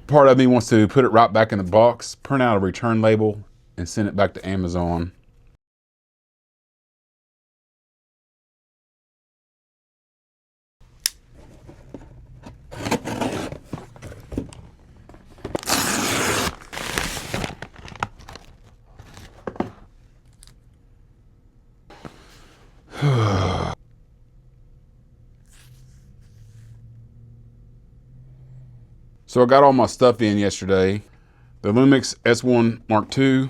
Part of me wants to put it right back in the box, print out a return label, and send it back to Amazon. So I got all my stuff in yesterday. The Lumix S1 Mark II.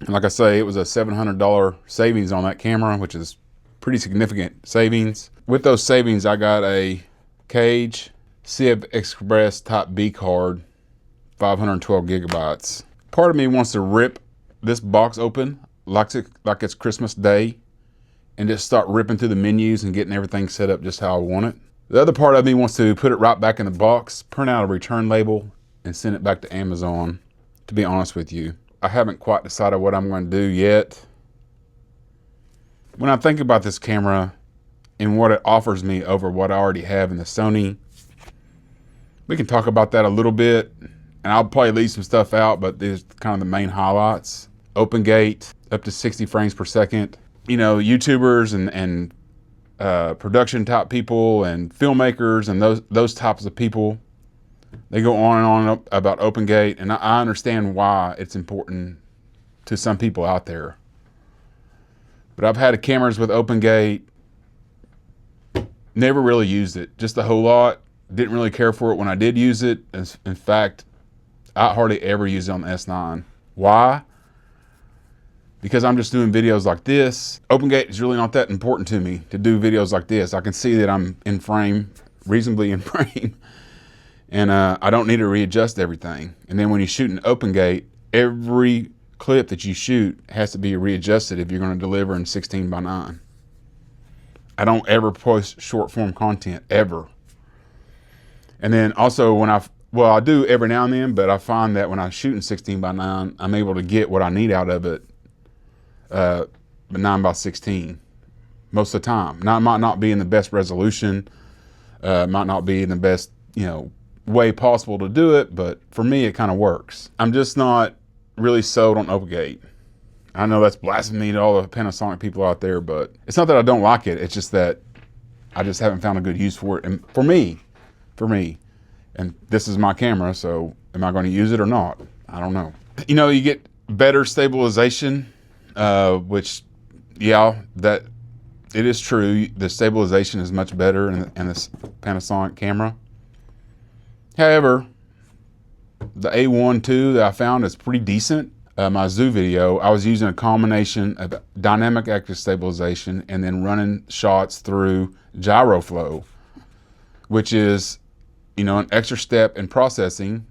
And like I say, it was a $700 savings on that camera, which is pretty significant savings. With those savings, I got a Cage CF Express Type B card, 512 gigabytes. Part of me wants to rip this box open like it's Christmas Day and just start ripping through the menus and getting everything set up just how I want it. The other part of me wants to put it right back in the box, print out a return label, and send it back to Amazon, to be honest with you. I haven't quite decided what I'm going to do yet. When I think about this camera and what it offers me over what I already have in the Sony, we can talk about that a little bit, and I'll probably leave some stuff out, but there's kind of the main highlights. Open gate, up to 60 frames per second. You know, YouTubers and production type people and filmmakers and those types of people, they go on and on about open gate, and I understand why it's important to some people out there. But I've had cameras with open gate, never really used it, just a whole lot. Didn't really care for it when I did use it. In fact, I hardly ever use it on the S9. Why? Because I'm just doing videos like this. Open gate is really not that important to me to do videos like this. I can see that I'm in frame, reasonably in frame, and I don't need to readjust everything. And then when you shoot an open gate, every clip that you shoot has to be readjusted if you're going to deliver in 16:9. I don't ever post short form content, ever. And then also when I do every now and then, but I find that when I shoot in 16:9, I'm able to get what I need out of it. 9:16 most of the time. Now, it might not be in the best resolution, might not be in the best, way possible to do it, but for me, it kind of works. I'm just not really sold on open gate. I know that's blasphemy to all the Panasonic people out there, but it's not that I don't like it. It's just that I just haven't found a good use for it. And for me, and this is my camera, so am I going to use it or not? I don't know. You get better stabilization. Which, yeah, that it is true. The stabilization is much better in this Panasonic camera. However, the A1 II that I found is pretty decent. My zoo video, I was using a combination of dynamic active stabilization and then running shots through gyro flow, which is, an extra step in processing,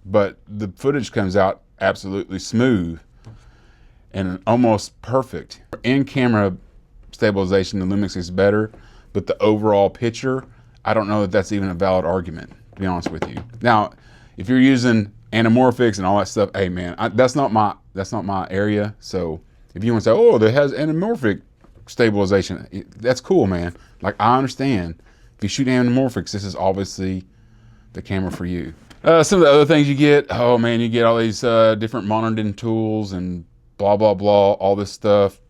but the footage comes out absolutely smooth and almost perfect. In-camera stabilization, the Lumix is better, but the overall picture, I don't know that that's even a valid argument, to be honest with you. Now, if you're using anamorphics and all that stuff, hey man, that's not my area. So if you want to say, oh, that has anamorphic stabilization, that's cool, man. Like, I understand. If you shoot anamorphics, this is obviously the camera for you. Some of the other things you get, oh man, you get all these different monitoring tools and blah, blah, blah, all this stuff.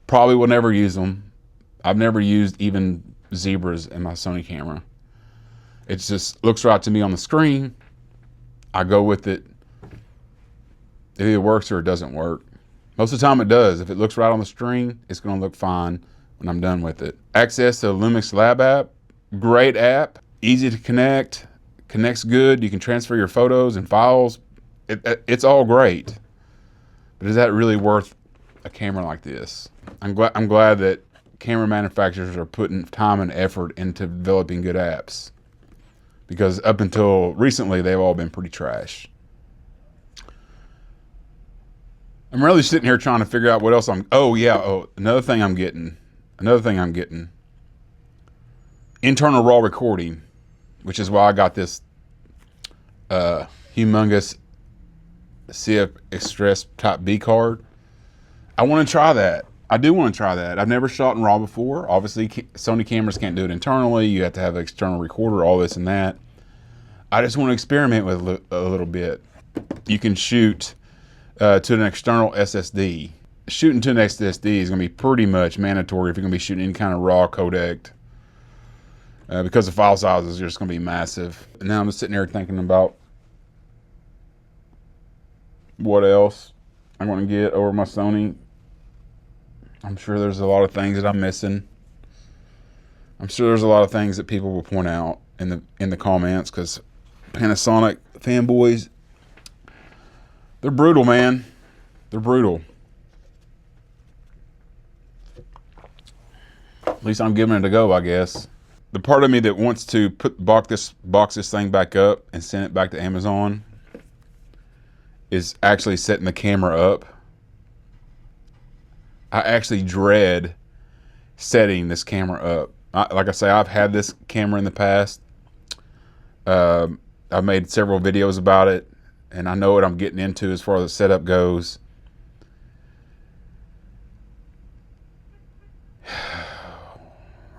Probably will never use them. I've never used even zebras in my Sony camera. It just looks right to me on the screen. I go with it. It either works or it doesn't work. Most of the time it does. If it looks right on the screen, it's going to look fine when I'm done with it. Access to the Lumix Lab app. Great app. Easy to connect. Connects good. You can transfer your photos and files. It's all great. But is that really worth a camera like this? I'm glad that camera manufacturers are putting time and effort into developing good apps, because up until recently, they've all been pretty trash. I'm really sitting here trying to figure out what else another thing I'm getting. Internal RAW recording, which is why I got this humongous CF Express Type B card. I want to try that. I do want to try that. I've never shot in RAW before. Obviously, Sony cameras can't do it internally. You have to have an external recorder, all this and that. I just want to experiment with a little bit. You can shoot to an external SSD. Shooting to an SSD is going to be pretty much mandatory if you're going to be shooting any kind of raw codec, because the file sizes are just going to be massive. And now I'm just sitting here thinking about what else I'm going to get over my Sony. I'm sure there's a lot of things that I'm missing. I'm sure there's a lot of things that people will point out in the comments, because Panasonic fanboys, they're brutal, man. They're brutal. At least I'm giving it a go, I guess. The part of me that wants to box this thing back up and send it back to Amazon is actually setting the camera up. I actually dread setting this camera up. Like I say, I've had this camera in the past. I've made several videos about it, and I know what I'm getting into as far as the setup goes.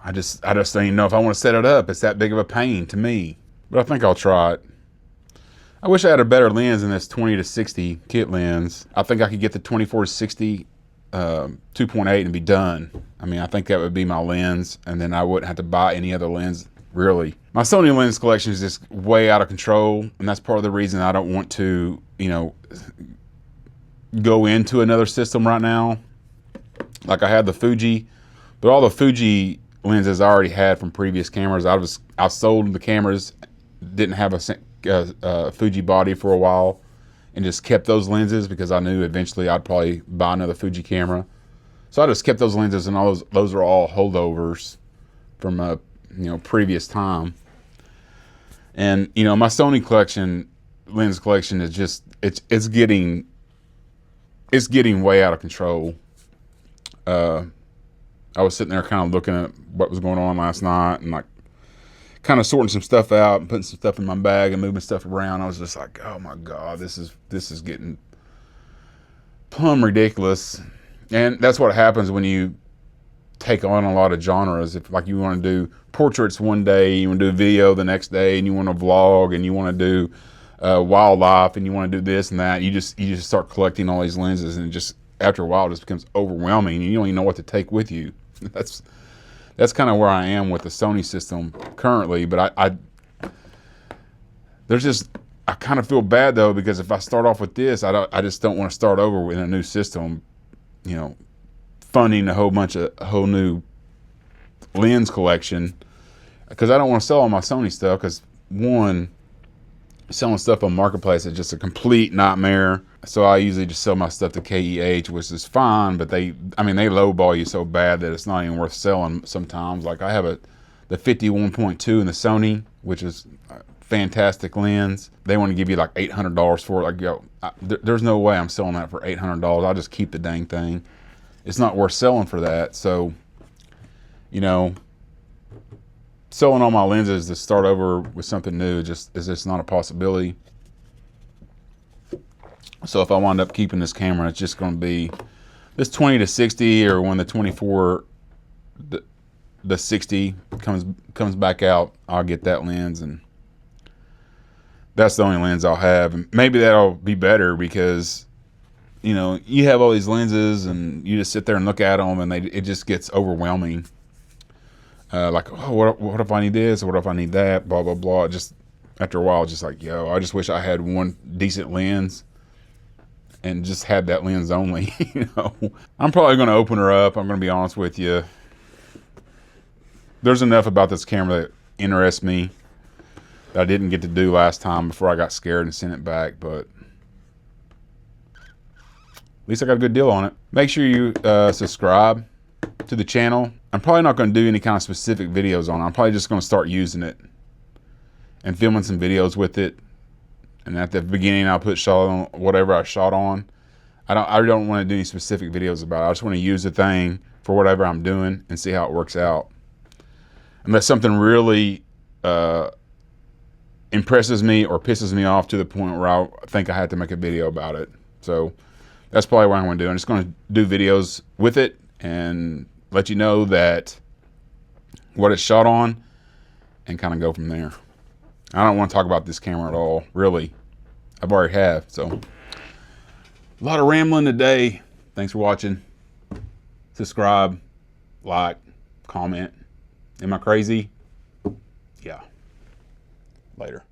I just don't even know if I want to set it up. It's that big of a pain to me, but I think I'll try it. I wish I had a better lens than this 20-60 kit lens. I think I could get the 24-60 2.8 and be done. I mean, I think that would be my lens, and then I wouldn't have to buy any other lens, really. My Sony lens collection is just way out of control, and that's part of the reason I don't want to, go into another system right now. Like, I had the Fuji, but all the Fuji lenses I already had from previous cameras. I sold the cameras, didn't have a Fuji body for a while, and just kept those lenses because I knew eventually I'd probably buy another Fuji camera. So I just kept those lenses, and those are all holdovers from a previous time. And my Sony lens collection is just it's getting way out of control. I was sitting there kind of looking at what was going on last night, and like kind of sorting some stuff out and putting some stuff in my bag and moving stuff around. I was just like, oh my God, this is getting plumb ridiculous. And that's what happens when you take on a lot of genres. If like you want to do portraits one day, you want to do video the next day, and you want to vlog, and you want to do wildlife, and you want to do this and that, you just start collecting all these lenses, and it just after a while it just becomes overwhelming, and you don't even know what to take with you. That's kind of where I am with the Sony system currently. But I kind of feel bad though, because if I start off with this, I just don't want to start over with a new system, funding a whole new lens collection, because I don't want to sell all my Sony stuff, because one, selling stuff on Marketplace is just a complete nightmare. So I usually just sell my stuff to KEH, which is fine, but they lowball you so bad that it's not even worth selling sometimes. Like I have the 51.2 in the Sony, which is a fantastic lens. They want to give you like $800 for it. Like, there's no way I'm selling that for $800. I'll just keep the dang thing. It's not worth selling for that. So, selling all my lenses to start over with something new is just not a possibility. So if I wind up keeping this camera, it's just going to be this 20-60, or when the 24 the 60 comes back out, I'll get that lens, and that's the only lens I'll have. And maybe that'll be better, because you have all these lenses and you just sit there and look at them, and it just gets overwhelming. Like, oh, what if I need this, or what if I need that, blah blah blah. Just after a while, just like, I just wish I had one decent lens and just had that lens only. I'm probably going to open her up. I'm going to be honest with you. There's enough about this camera that interests me that I didn't get to do last time before I got scared and sent it back, but at least I got a good deal on it. Make sure you subscribe to the channel. I'm probably not going to do any kind of specific videos on it. I'm probably just going to start using it and filming some videos with it. And at the beginning, I'll put shot on whatever I shot on. I don't want to do any specific videos about it. I just want to use the thing for whatever I'm doing and see how it works out. Unless something really impresses me or pisses me off to the point where I think I had to make a video about it. So that's probably what I'm going to do. I'm just going to do videos with it and let you know that what it's shot on, and kind of go from there. I don't want to talk about this camera at all, really. I've already have, so. A lot of rambling today. Thanks for watching. Subscribe, like, comment. Am I crazy? Yeah. Later.